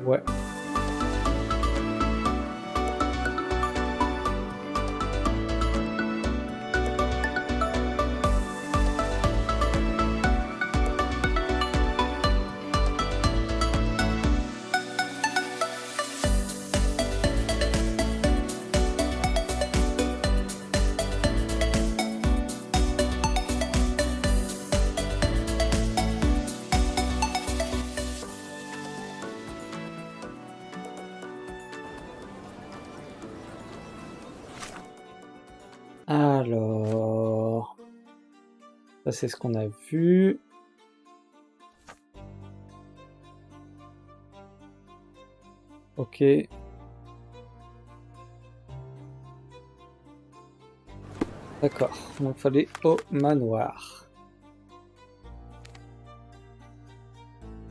Ouais. Alors, ça c'est ce qu'on a vu. Ok. D'accord, donc fallait au manoir.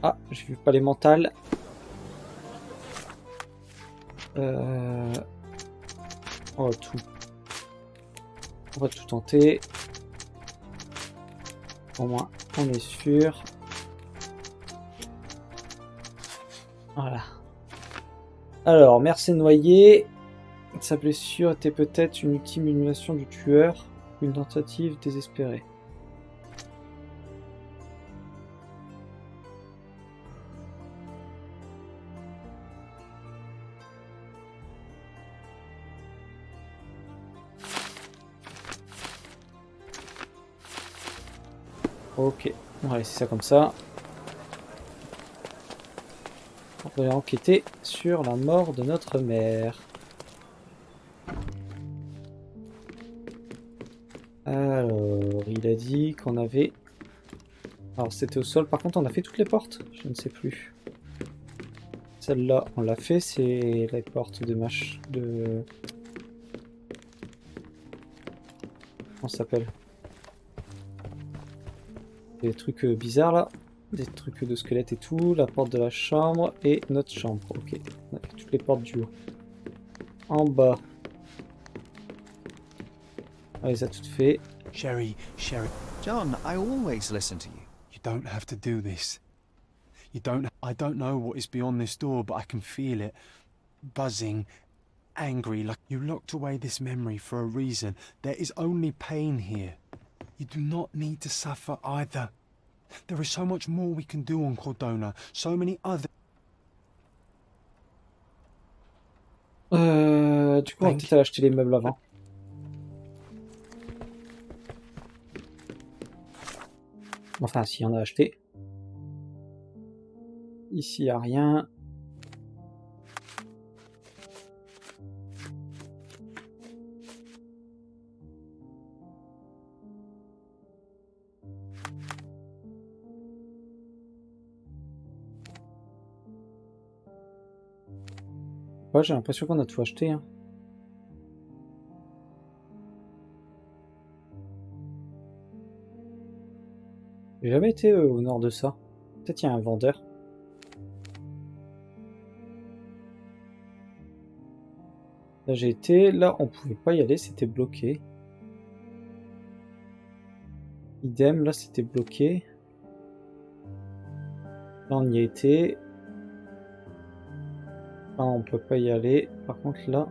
Ah, j'ai vu pas les mentales. Oh, tout. On va tout tenter. Au moins, on est sûr. Voilà. Alors, merci noyé. Sa blessure était peut-être une ultime émulation du tueur, une tentative désespérée. Ok, on va laisser ça comme ça. On va enquêter sur la mort de notre mère. Alors, il a dit qu'on avait... Alors, c'était au sol. Par contre, on a fait toutes les portes? Je ne sais plus. Celle-là, on l'a fait. C'est les portes de de... Comment ça s'appelle? Des trucs bizarres, là. Des trucs de squelette et tout. La porte de la chambre et notre chambre. Ok. On a fait toutes les portes du haut. En bas. On les a toutes fait. Sherry. John, I always listen to you. You don't have to do this. I don't know what is beyond this door, but I can feel it. Buzzing, angry, like you locked away this memory for a reason. There is only pain here. You do not need to suffer either. There is so much more we can do on Cordona, so many other... Du coup, on va peut-être aller acheter les meubles avant. Enfin, si, on a acheté. Ici, il n'y a rien. Ouais, j'ai l'impression qu'on a tout acheté. Hein. J'ai jamais été au nord de ça. Peut-être il y a un vendeur. Là j'ai été, là on pouvait pas y aller, c'était bloqué. Idem, là c'était bloqué. Là on y a été. Là on peut pas y aller. Par contre là...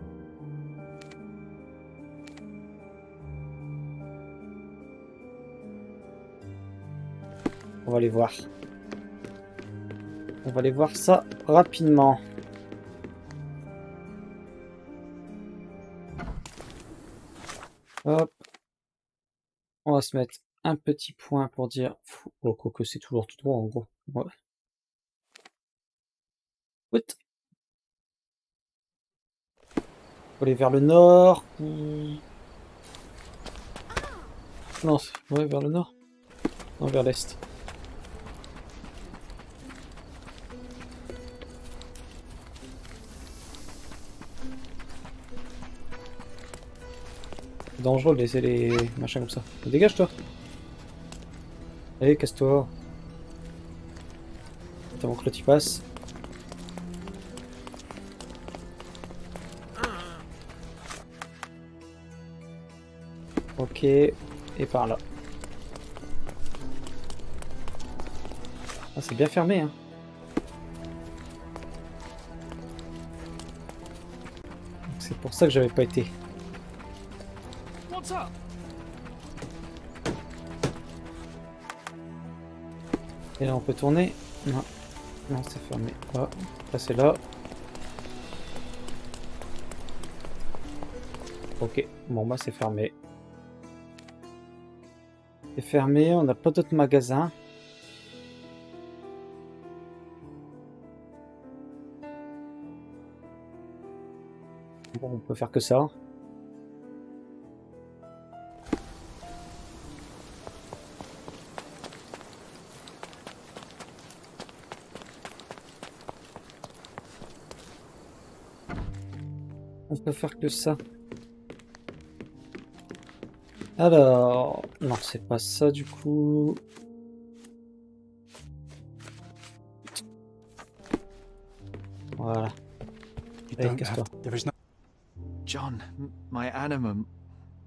On va aller voir. On va aller voir ça rapidement. Hop. On va se mettre un petit point pour dire... Oh, que c'est toujours tout droit en gros. Ouais. What? Faut aller vers le nord. Non, ouais, vers le nord. Non, vers l'est. C'est dangereux de laisser les machins comme ça. Dégage-toi. Allez, casse-toi. Avant que l'autre y passe. Ok, et par là. Ah, c'est bien fermé, hein. pour ça que j'avais pas été. What's up? Et là on peut tourner. Non, non c'est fermé. Ah, passer là. Ok, bon bah c'est fermé. C'est fermé, on n'a pas d'autres magasins. Bon, on peut faire que ça. On peut faire que ça. Alors, non, c'est pas ça du coup. Voilà. You Allez, don't casse-toi. have. There is no. John, my animal,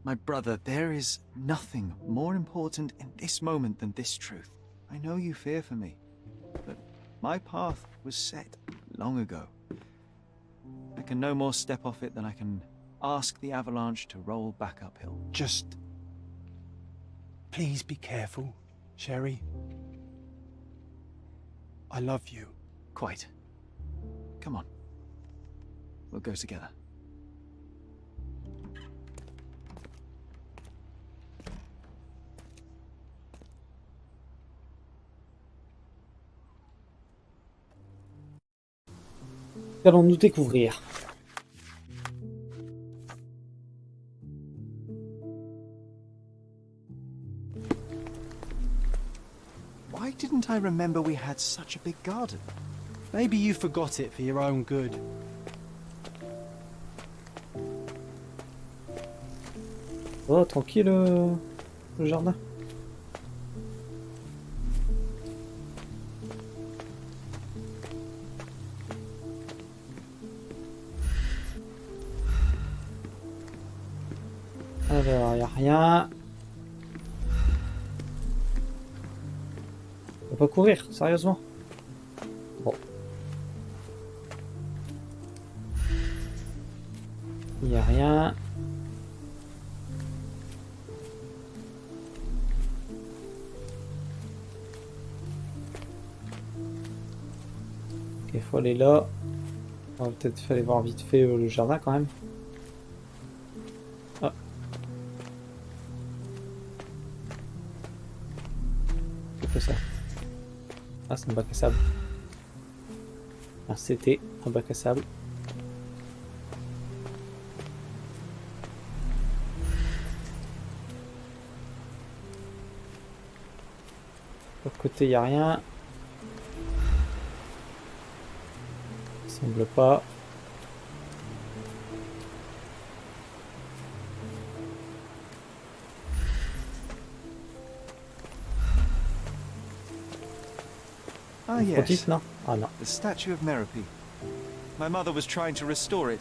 my brother, there is nothing more important in this moment than this truth. I know you fear for me, but my path was set long ago. I can no more step off it than I can ask the avalanche to roll back uphill. Just. Please be careful, Sherry. I love you. Quite. Come on. We'll go together. Qu'allons-nous découvrir? Why didn't I remember we had such a big garden? Maybe you forgot it for your own good. Oh, tranquille le jardin. Alors, il n'y a rien. On peut pas courir, sérieusement. Bon. Il n'y a rien. Ok, il faut aller là. On va peut-être aller voir vite fait le jardin quand même. Ah. C'est quoi ça? Ah, c'est un bac à sable. Ah, c'était un bac à sable. De l'autre côté, il n'y a rien. Il semble pas. Ah Une yes, prototype, non? Ah non. the statue of Merope. My mother was trying to restore it.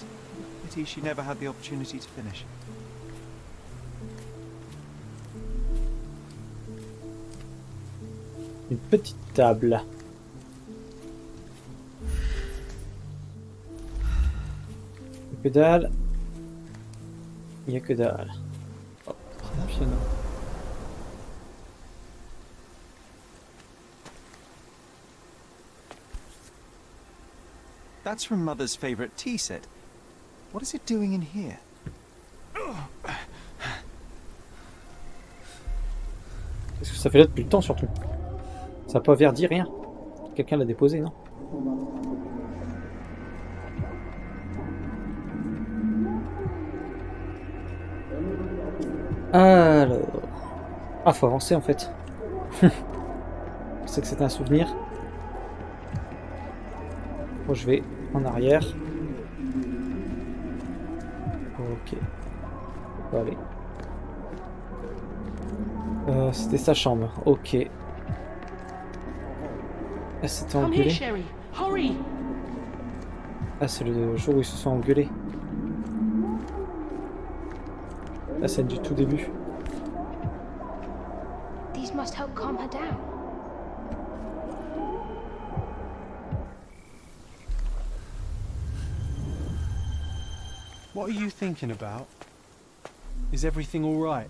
Pity she never had the opportunity to finish. Une petite table. Il n'y a que dalle. Il n'y a que dalle. Oh, un piano. That's from Mother's favorite tea set. What is it doing in here? Qu'est-ce que ça fait là depuis le temps surtout? Ça n'a pas verdi, rien. Quelqu'un l'a déposé, non? Alors... Ah, faut avancer en fait. Je sais que c'est un souvenir. Bon, je vais en arrière. Ok. On peut aller. C'était sa chambre. Ok. Ah, c'était engueulé. Ah, c'est le jour où ils se sont engueulés. La scène du tout début. These must help calm her down. What are you thinking about? Is everything all right?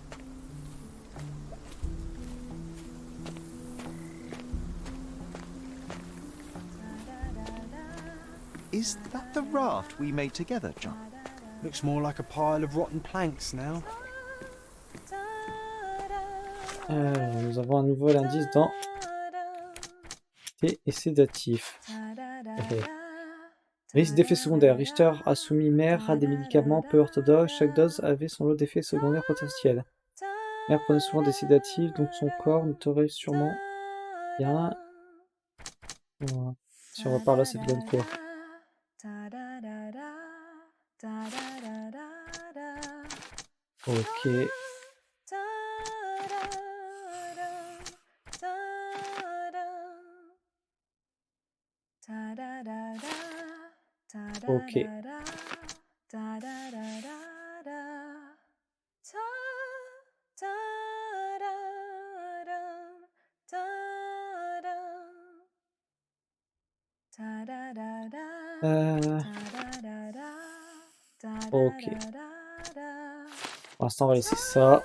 Is that the raft we made together, John? Looks more like a pile of rotten planks now. Nous avons un nouvel indice dans T et sédatif. Risque d'effets secondaires. Richter a soumis mère à des médicaments peu orthodoxes. Chaque dose avait son lot d'effets secondaires potentiels. Mère prenait souvent des sédatifs, donc son corps noterait sûrement bien. Voilà. Si on repart là, c'est de bonne foi. Ok. Ok. Ok. Pour l'instant, on va laisser ça.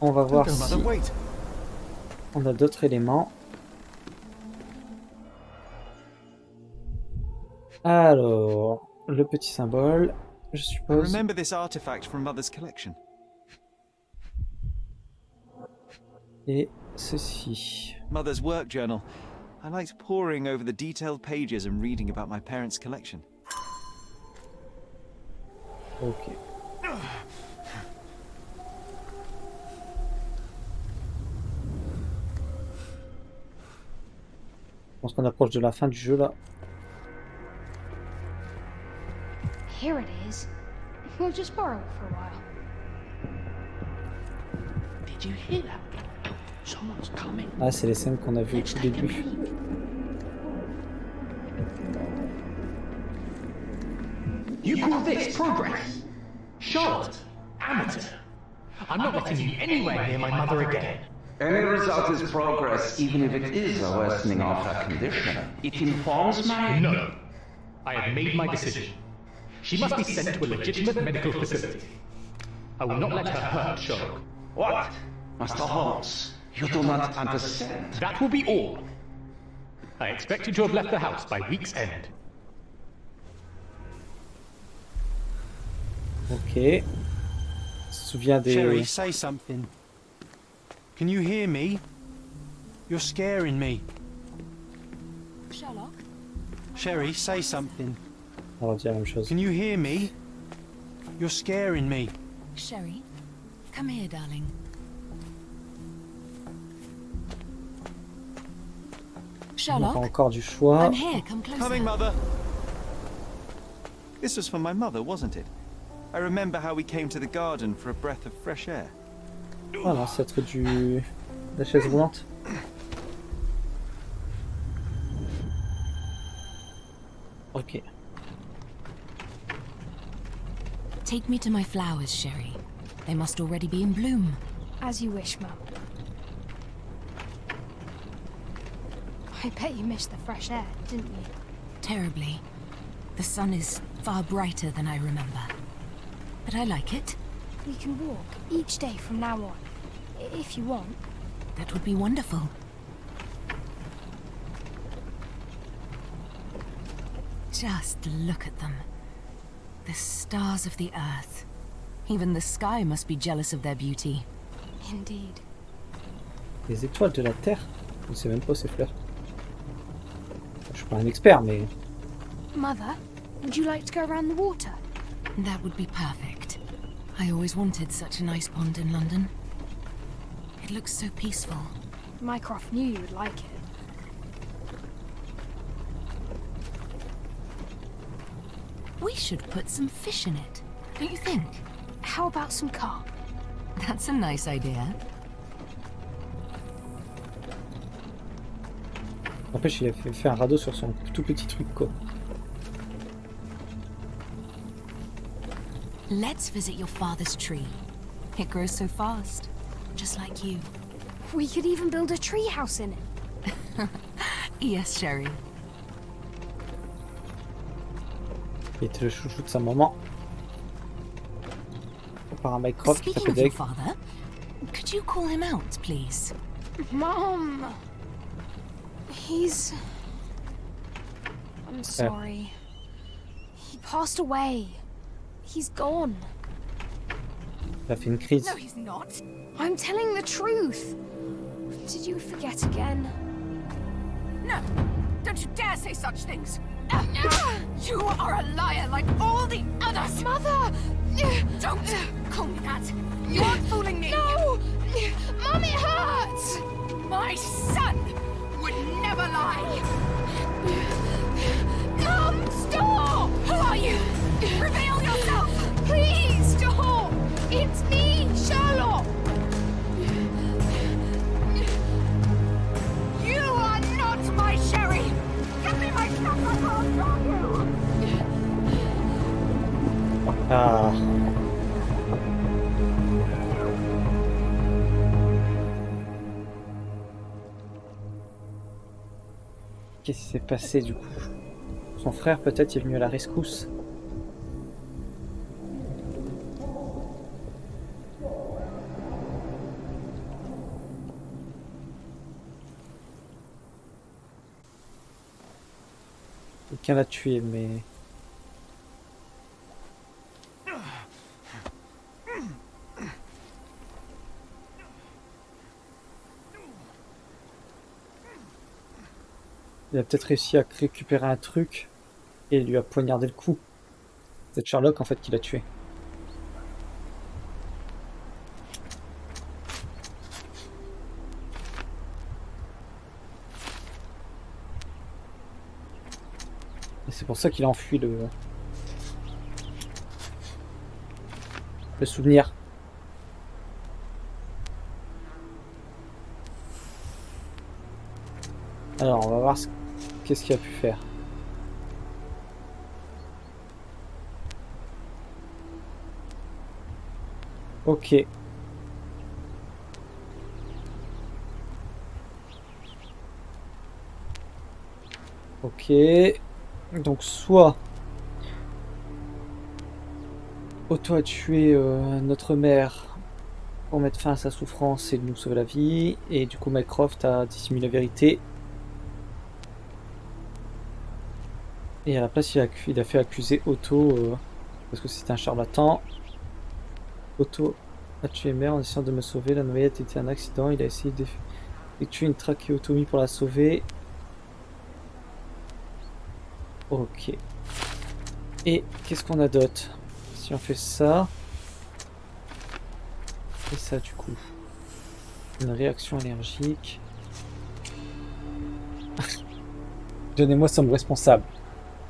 On va voir si on a d'autres éléments. Alors, le petit symbole, je I suppose. remember this artifact from Mother's collection. Et ceci. Mother's work journal. I liked poring over the detailed pages and reading about my parents' collection. Ok. Je pense qu'on approche de la fin du jeu là. Here it is. We'll just borrow it for a while. Did you hear that? Someone's coming. Ah, c'est les scènes qu'on a vues au tout début. You call this progress? Charlotte, amateur. I'm not letting you anywhere near my mother again. Any result is progress, even if it is a worsening of her condition. It informs my... No. I have made my decision. She must be sent to a legitimate medical facility. I will not let her hurt Sherlock. What? Master Holmes, you do not understand. That will be all. I expect you to have left the house by week's end. Ok. On se souvient des... Sherry, say something. Can you hear me? You're scaring me. Sherlock? Sherry, say something. On va dire la même chose. Can you hear me? You're scaring me. Sherry, come here, darling. On n'a Sherlock, pas encore du choix. I'm here. Come closer. Coming, Mother! This was for my mother, wasn't it? I remember how we came to the garden for a breath of fresh air. Ah, l'ancêtre de la chaise roulante. Ok. Take me to my flowers, Sherry. They must already be in bloom. As you wish, Mum. I bet you missed the fresh air, didn't you? Terribly. The sun is far brighter than I remember. But I like it. We can walk each day from now on, if you want. That would be wonderful. Just look at them. The stars of the earth. Even the sky must be jealous of their beauty. Indeed. Les étoiles de la Terre. Je ne sais même pas ces fleurs. Je suis pas un expert, mais... Mother, would you like to go around the water? That would be perfect. I always wanted such a nice pond in London. It looks so peaceful. Mycroft knew you would like it. We should put some fish in it, don't you think? How about some carp? That's a nice idea. N'empêche, il a fait un radeau sur son tout petit truc, quoi. Let's visit your father's tree. It grows so fast, just like you. We could even build a tree house in it. Yes, Sherry. Il était le chouchou de sa maman. Par un Mycroft qui Speaking fait of your deg. father, could you call him out, please? Mom! He's... I'm sorry. He passed away. He's gone. Il a fait une crise. No, he's not. I'm telling the truth. Did you forget again? No, don't you dare say such things. You are a liar like all the others. Mother! Don't call me that. You aren't fooling me. No! Mom, it hurts! My son would never lie. Mom, stop! Who are you? Reveal yourself. Please stop! It's me, Sherlock! You are not my Sherry. Give me my stuff. I can't stop you. Ah. Qu'est-ce qui s'est passé du coup? Son frère peut-être est venu à la rescousse. Quelqu'un l'a tué, mais... Il a peut-être réussi à récupérer un truc et il lui a poignardé le cou. C'est Sherlock en fait qui l'a tué. Et c'est pour ça qu'il a enfui le souvenir. Alors on va voir qu'est-ce qu'il a pu faire. Ok. Ok. Donc soit Otto a tué notre mère pour mettre fin à sa souffrance et nous sauver la vie, et du coup Mycroft a dissimulé la vérité. Et à la place il a fait accuser Otto parce que c'est un charlatan. Otto a tué mère en essayant de me sauver. La noyade était un accident. Il a essayé d'effectuer une trachéotomie pour la sauver. Ok. Et qu'est-ce qu'on a d'autre? Si on fait ça... Et ça du coup. Une réaction allergique. Donnez-moi somme responsable.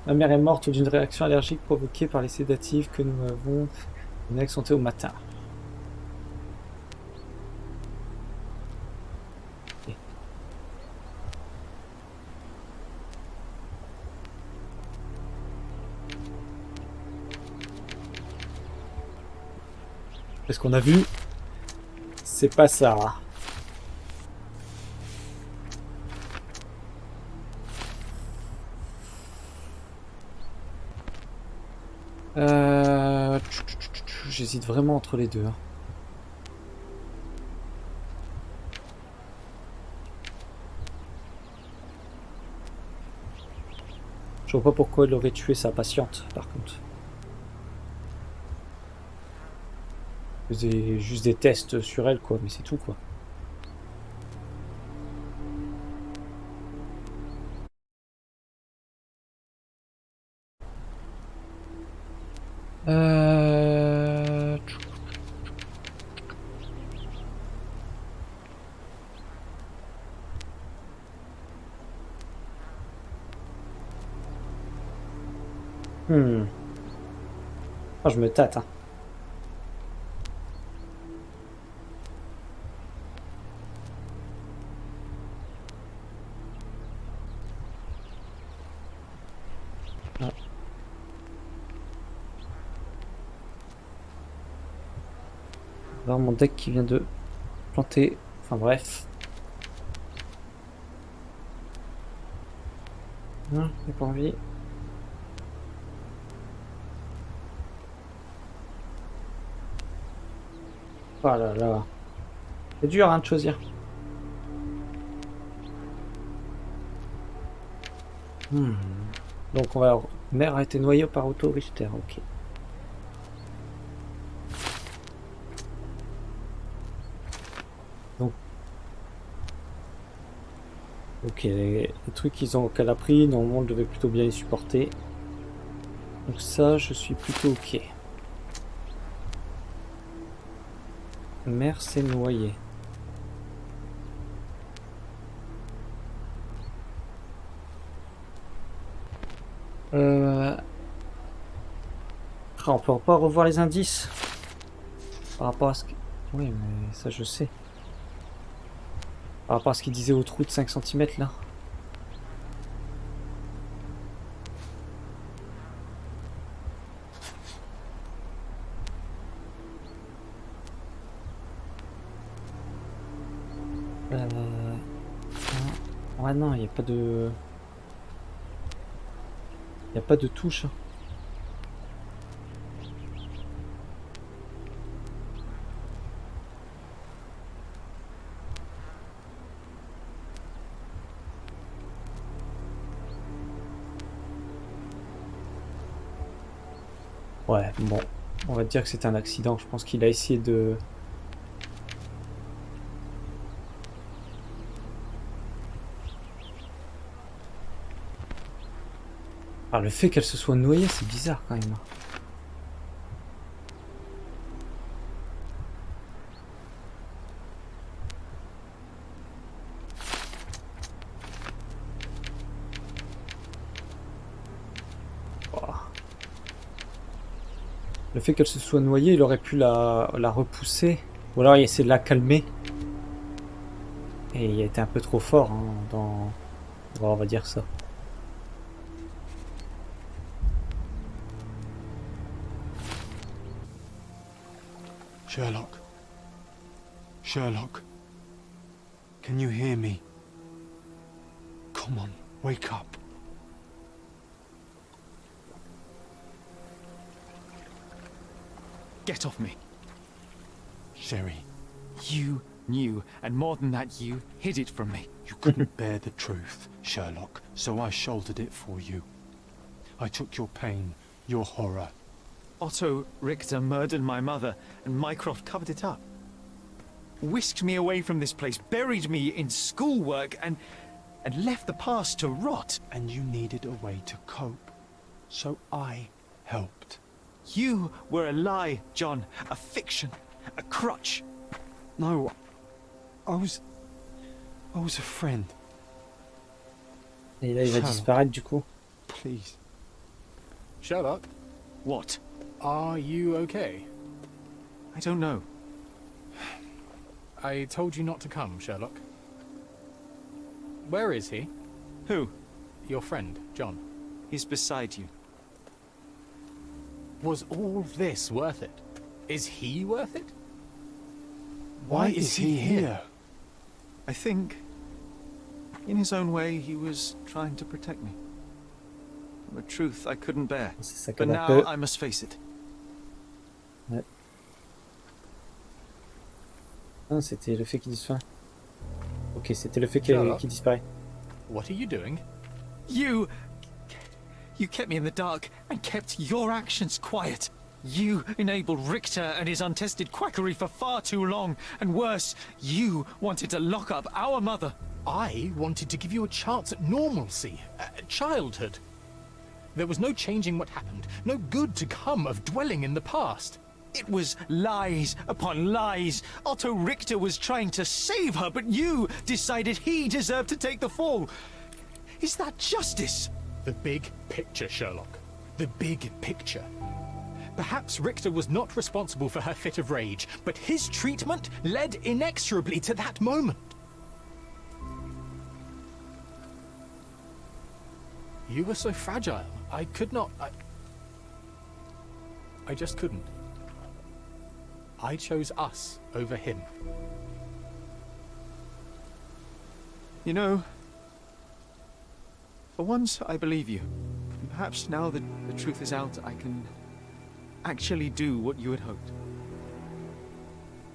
Ma mère est morte d'une réaction allergique provoquée par les sédatifs que nous avons accentués au matin. Okay. Est-ce qu'on a vu? C'est pas ça. J'hésite vraiment entre les deux. Je vois pas pourquoi il aurait tué sa patiente, par contre. Il faisait juste des tests sur elle, quoi, mais c'est tout, quoi. Ah, je me tâte, hein. Ah. Alors, mon deck qui vient de planter. Enfin bref. Non, j'ai pas envie. Oh là là. C'est dur hein, de choisir. Donc on va... Mère a été noyée par Otto Richter, ok. Donc... Ok, les trucs qu'elle a pris, normalement on devait plutôt bien les supporter. Donc ça, je suis plutôt ok. Mère s'est noyée. Ah, on peut pas revoir les indices par rapport à ce que... Oui, mais ça je sais. Par rapport à ce qu'il disait au trou de 5 cm là. Ouais non, il n'y a pas de... Il n'y a pas de touche. Ouais, bon. On va dire que c'est un accident. Je pense qu'il a essayé de... Alors, le fait qu'elle se soit noyée, c'est bizarre quand même. Le fait qu'elle se soit noyée, il aurait pu la repousser. Ou alors il essaie de la calmer. Et il a été un peu trop fort hein, dans... Bon, on va dire ça. Sherlock. Sherlock. Can you hear me? Come on, wake up. Get off me. Sherry, You knew, and more than that, you hid it from me. you couldn't bear the truth, Sherlock, so I shouldered it for you. I took your pain, your horror. Otto Richter murdered my mother, and Mycroft covered it up. Whisked me away from this place, buried me in schoolwork, and left the past to rot. And you needed a way to cope, so I helped. You were a lie, John, a fiction, a crutch. No, I was a friend. Et là, il va disparaître du coup. Please. Sherlock, What? are you okay? I don't know. I told you not to come, Sherlock. Where is he? Who? Your friend, John. He's beside you. Was all this worth it? Is he worth it? Why is he here? I think, in his own way, he was trying to protect me. From a truth I couldn't bear. C'est ça But qu'elle a now peur. I must face it. Ouais. Ah, c'était le fait qu'il disparaît. Ok, c'était le fait qu'il disparaît. What are you doing? You kept me in the dark and kept your actions quiet. You enabled Richter and his untested quackery for far too long. And worse, you wanted to lock up our mother. I wanted to give you a chance at normalcy, childhood. There was no changing what happened, no good to come of dwelling in the past. It was lies upon lies. Otto Richter was trying to save her, but you decided he deserved to take the fall. Is that justice? The big picture, Sherlock. The big picture. Perhaps Richter was not responsible for her fit of rage, but his treatment led inexorably to that moment. You were so fragile. I could not... I just couldn't. I chose us over him. You know, for once I believe you. And perhaps now that the truth is out, I can actually do what you had hoped.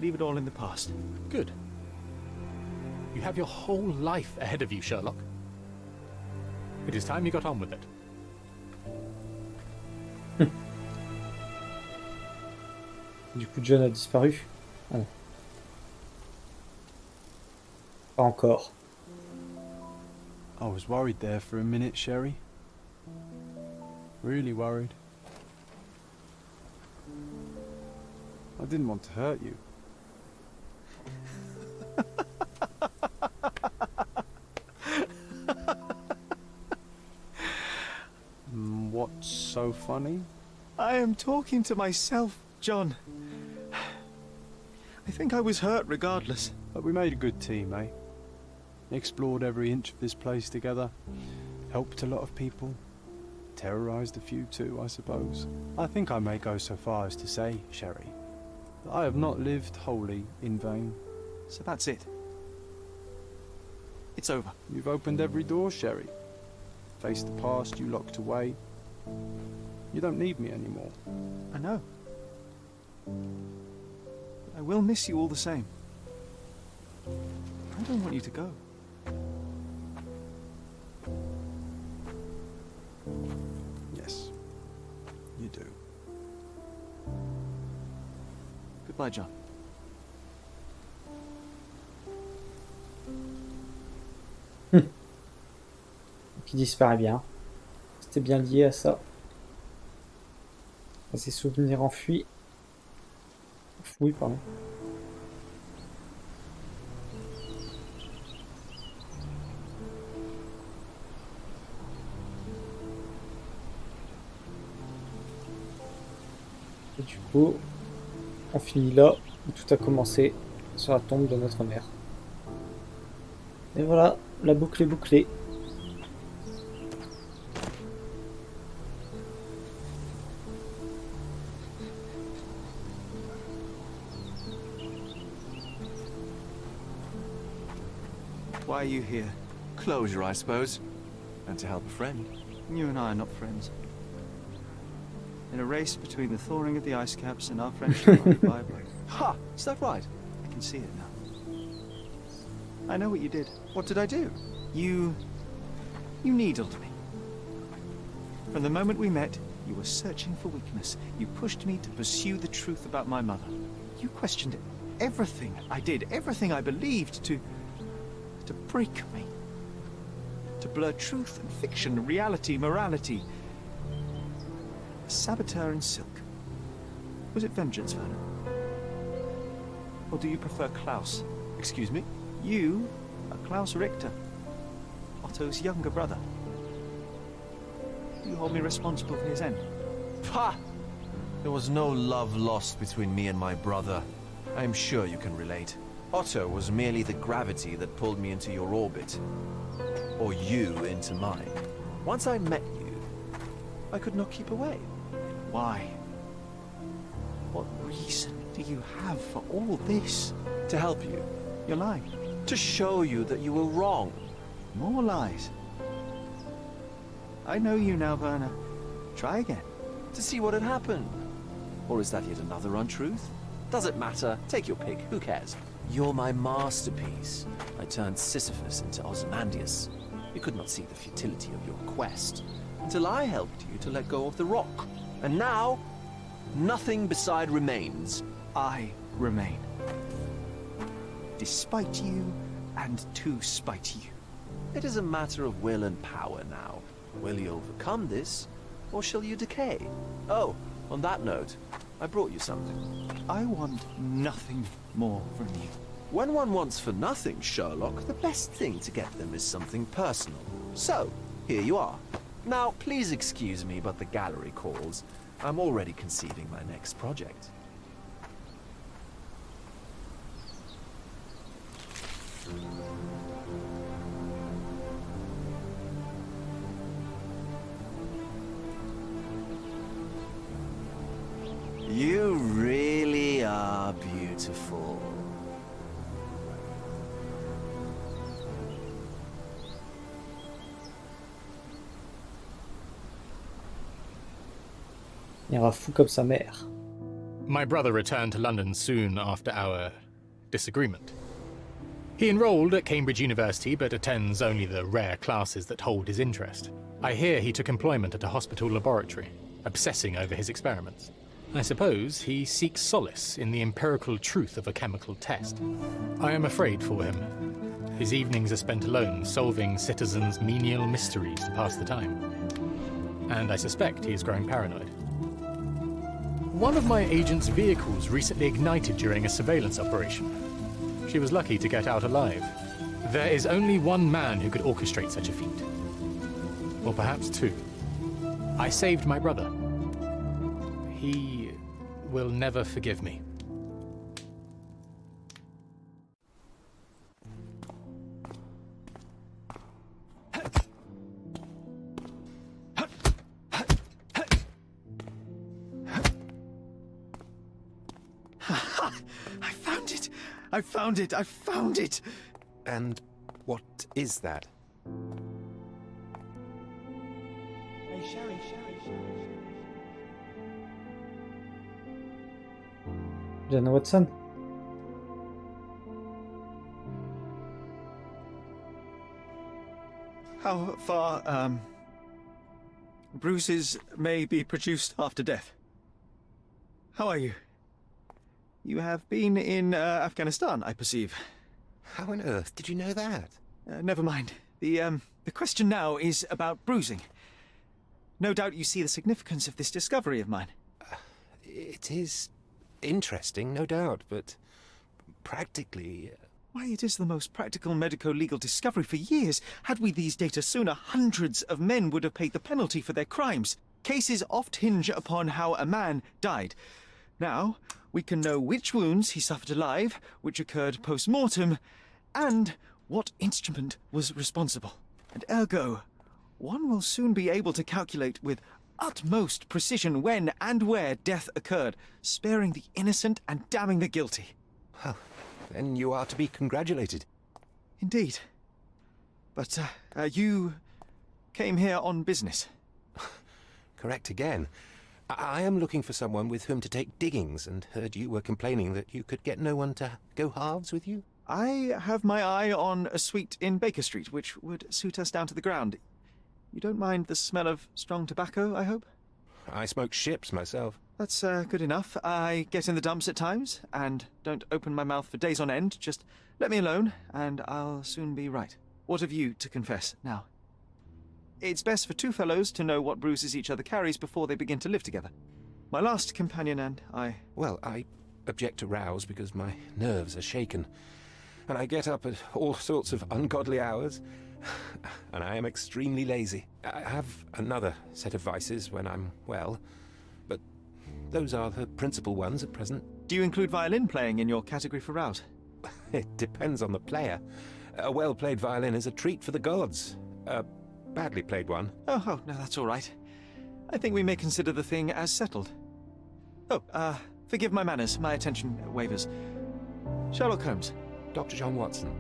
Leave it all in the past. Good. You have your whole life ahead of you, Sherlock. It is time you got on with it. Du coup, John a disparu. Ah non. Pas encore. I was worried there for a minute, Sherry. Really worried. I didn't want to hurt you. What's so funny? I am talking to myself, John. I think I was hurt regardless. But we made a good team, eh? Explored every inch of this place together. Helped a lot of people. Terrorized a few too, I suppose. I think I may go so far as to say, Sherry, that I have not lived wholly in vain. So that's it. It's over. You've opened every door, Sherry. Faced the past you locked away. You don't need me anymore. I know. I will miss you all the same. I don't want you to go. Yes, you do. Goodbye, John. Qui disparaît bien. C'était bien lié à ça. À ses souvenirs enfuis. Enfouis, pardon. Et du coup, on finit là où tout a commencé, sur la tombe de notre mère. Et voilà, la boucle est bouclée. Why are you here? Closure, I suppose. And to help a friend. You and I are not friends. In a race between the thawing of the ice caps and our friendship, I'm vibrating. Ha! Is that right? I can see it now. I know what you did. What did I do? You needled me. From the moment we met, you were searching for weakness. You pushed me to pursue the truth about my mother. You questioned everything I did, everything I believed, to break me. To blur truth and fiction, reality, morality. A saboteur in silk. Was it vengeance, Werner? Or do you prefer Klaus? Excuse me? You are Klaus Richter, Otto's younger brother. You hold me responsible for his end. Ha! There was no love lost between me and my brother. I am sure you can relate. Otto was merely the gravity that pulled me into your orbit. Or you into mine. Once I met you, I could not keep away. Why? What reason do you have for all this? To help you. You're lying. To show you that you were wrong. More lies. I know you now, Werner. Try again. To see what had happened. Or is that yet another untruth? Does it matter? Take your pick. Who cares? You're my masterpiece. I turned Sisyphus into Ozymandias. You could not see the futility of your quest until I helped you to let go of the rock. And now, nothing beside remains. I remain. Despite you and to spite you. It is a matter of will and power now. Will you overcome this, or shall you decay? Oh, on that note, I brought you something. I want nothing more from you. When one wants for nothing, Sherlock, the best thing to get them is something personal. So, here you are. Now, please excuse me, but the gallery calls. I'm already conceiving my next project. You really are beautiful. Il ira fou comme sa mère. My brother returned to London soon after our disagreement. He enrolled at Cambridge University, but attends only the rare classes that hold his interest. I hear he took employment at a hospital laboratory, obsessing over his experiments. I suppose he seeks solace in the empirical truth of a chemical test. I am afraid for him. His evenings are spent alone, solving citizens' menial mysteries to pass the time. And I suspect he is growing paranoid. One of my agent's vehicles recently ignited during a surveillance operation. She was lucky to get out alive. There is only one man who could orchestrate such a feat. Or perhaps two. I saved my brother. He will never forgive me. I found it! I found it! And what is that? Jenna Watson. How far, bruises may be produced after death? How are you? You have been in Afghanistan, I perceive. How on earth did you know that? Never mind. The question now is about bruising. No doubt you see the significance of this discovery of mine. It is interesting, no doubt, but practically... Why, it is the most practical medico-legal discovery for years. Had we these data sooner, hundreds of men would have paid the penalty for their crimes. Cases oft hinge upon how a man died. Now, we can know which wounds he suffered alive, which occurred post-mortem, and what instrument was responsible. And ergo, one will soon be able to calculate with utmost precision when and where death occurred, sparing the innocent and damning the guilty. Well, then you are to be congratulated. Indeed. But, you came here on business. Correct again. I am looking for someone with whom to take diggings, and heard you were complaining that you could get no one to go halves with you. I have my eye on a suite in Baker Street, which would suit us down to the ground. You don't mind the smell of strong tobacco, I hope? I smoke ships myself. That's good enough. I get in the dumps at times, and don't open my mouth for days on end. Just let me alone, and I'll soon be right. What have you to confess now? It's best for two fellows to know what bruises each other carries before they begin to live together. My last companion and I... Well, I object to rows because my nerves are shaken, and I get up at all sorts of ungodly hours, and I am extremely lazy. I have another set of vices when I'm well, but those are the principal ones at present. Do you include violin playing in your category for rouse? It depends on the player. A well-played violin is a treat for the gods. Badly played one. Oh, no, that's all right. I think we may consider the thing as settled. Oh, forgive my manners, my attention wavers. Sherlock Holmes. Dr. John Watson.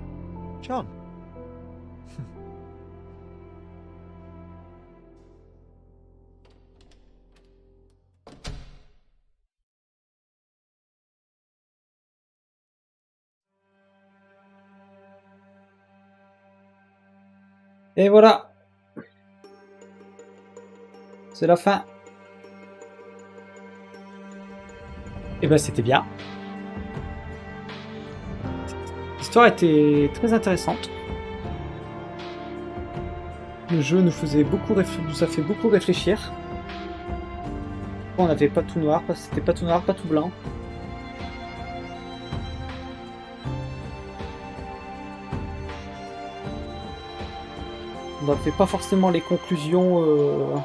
John. Et voilà. C'est la fin. Et ben c'était bien. L'histoire était très intéressante. Le jeu nous a fait beaucoup réfléchir. On n'avait pas tout noir, c'était pas tout noir, pas tout blanc. On n'avait pas forcément les conclusions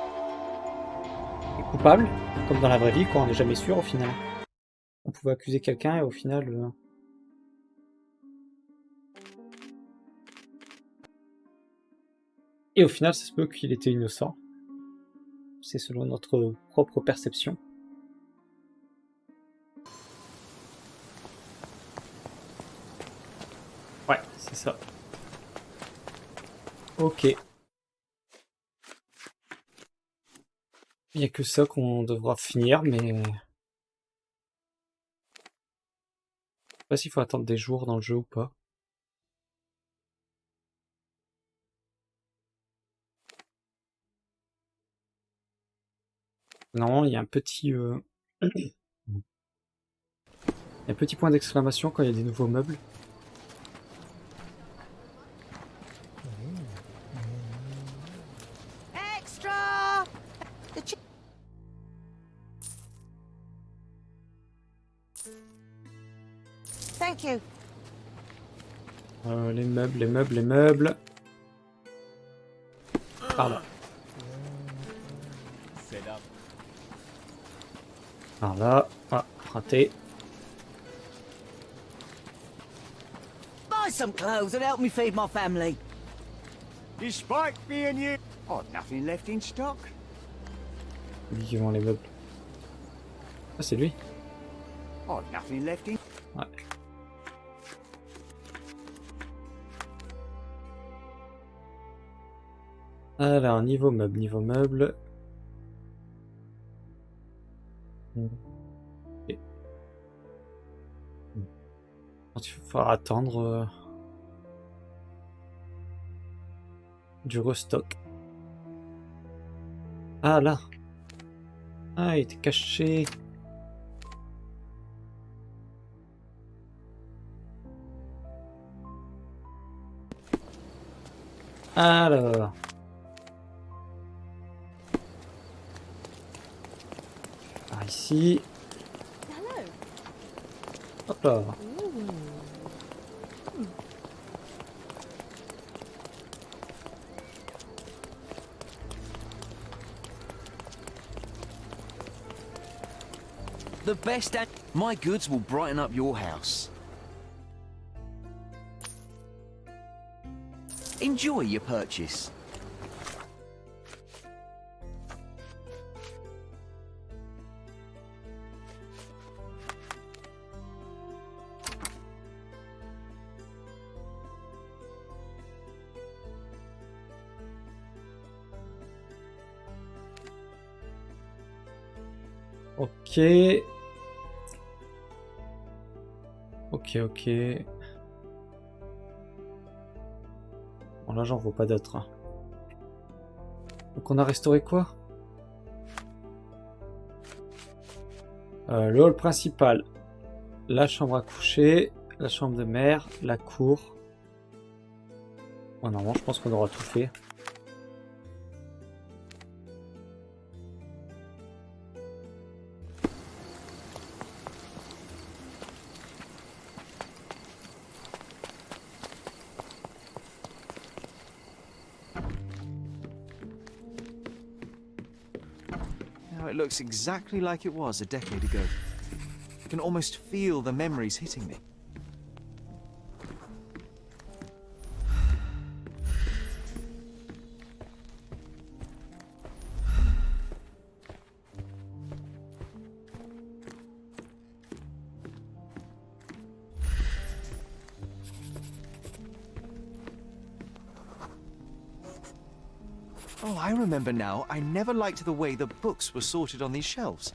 coupables, comme dans la vraie vie, quoi. On n'est jamais sûr au final. On pouvait accuser quelqu'un et au final... Et au final, ça se peut qu'il était innocent. C'est selon notre propre perception. Ouais, c'est ça. Ok. Il n'y a que ça qu'on devra finir, mais pas s'il faut attendre des jours dans le jeu ou pas. Normalement, il y a un petit, il y a un petit point d'exclamation quand il y a des nouveaux meubles. Extra! Thank you. Les meubles, les meubles, les meubles. Pardon. Par là. Ah, raté. Buy some clothes and help me feed my family. Despite being you, I've nothing left in stock. Lui qui vend les meubles. Ah, c'est lui. I've nothing left in. Ouais. Alors, niveau meuble, niveau meuble. Okay. Il faudra attendre du restock. Ah là. Ah, il était caché. Alors. Par ici. Hop là. The best at my goods will brighten up your house. Enjoy your purchase. Ok. Ok. Bon là j'en vois pas d'autres. Hein. Donc on a restauré quoi? Le hall principal, la chambre à coucher, la chambre de mère, la cour. Bon, normalement je pense qu'on aura tout fait. It looks exactly like it was a decade ago. I can almost feel the memories hitting me. Oh, I remember now. I never liked the way the books were sorted on these shelves.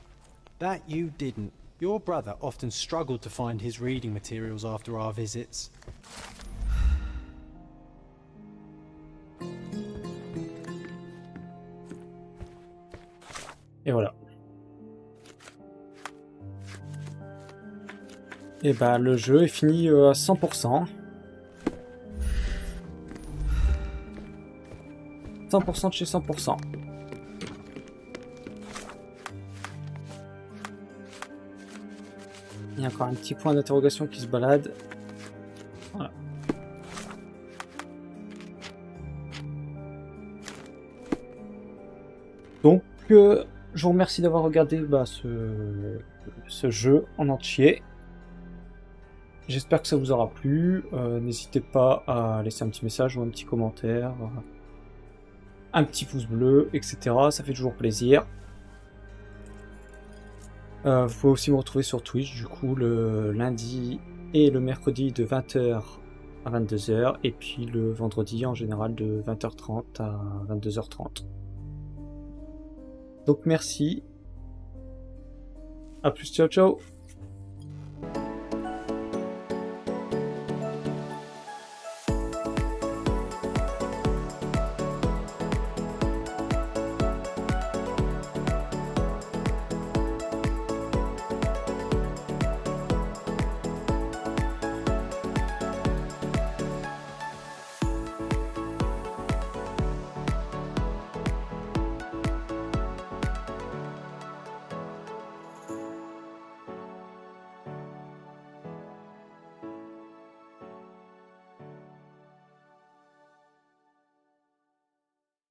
That you didn't. Your brother often struggled to find his reading materials after our visits. Et voilà. Et bah le jeu est fini à 100%. 100% de chez 100%. Il y a encore un petit point d'interrogation qui se balade. Voilà. Donc, je vous remercie d'avoir regardé ce jeu en entier. J'espère que ça vous aura plu. N'hésitez pas à laisser un petit message ou un petit commentaire. Un petit pouce bleu, etc. Ça fait toujours plaisir. Vous pouvez aussi me retrouver sur Twitch, du coup, le lundi et le mercredi de 20h à 22h, et puis le vendredi en général de 20h30 à 22h30. Donc merci. À plus, ciao ciao.